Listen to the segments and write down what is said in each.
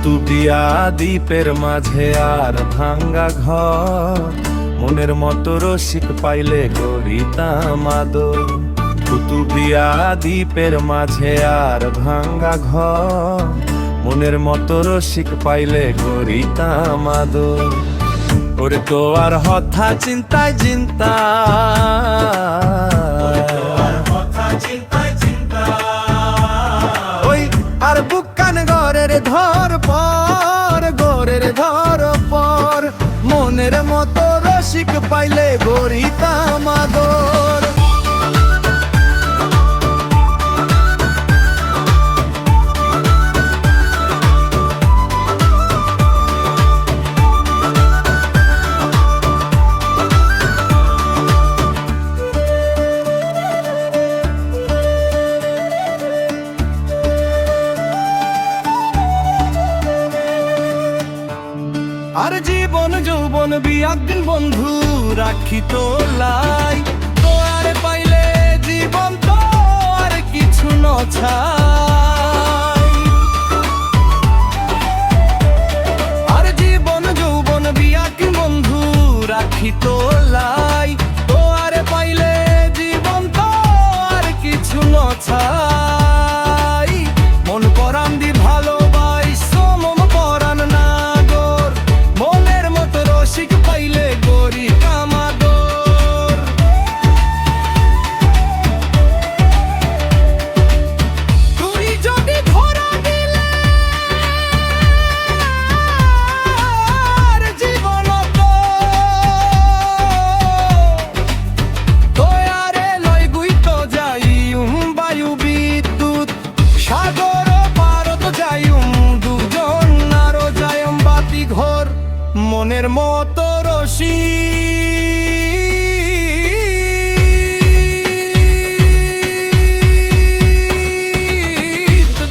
কুতুবিয়া দ্বীপের মাঝে আর ভাঙ্গা ঘর, মনের মতো রসিক পাইলে গড়িতাম আদর। কুতুবিয়া দ্বীপের মাঝে আর ভাঙ্গা ঘর, মনের মতো রসিক পাইলে গড়িতাম আদর। ওরে তো আর হঠা চিন্তায় চিন্তা, ওই আর বুকান ঘরের ধর পর, ঘরের ধর পর, মনের মতো রসিক পাইলে গড়িতাম আদর। আর জীবন যৌবন বিয়াদিন বন্ধু রাখি তোলাই, তো আর পাইলে জীবন তো আর কিছু নছাই। আর জীবন যৌবন বিয়াদিন বন্ধু রাখি তোলাই, তো আর পাইলে জীবন তো আর কিছু নছাই। মন পরাণ দি ভালো মনের মতো রসিক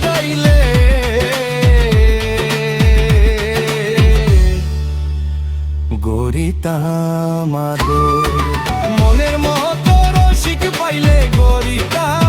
গাইলে গড়িতাম আদর। মনের মতো রসিক পাইলে গড়িতাম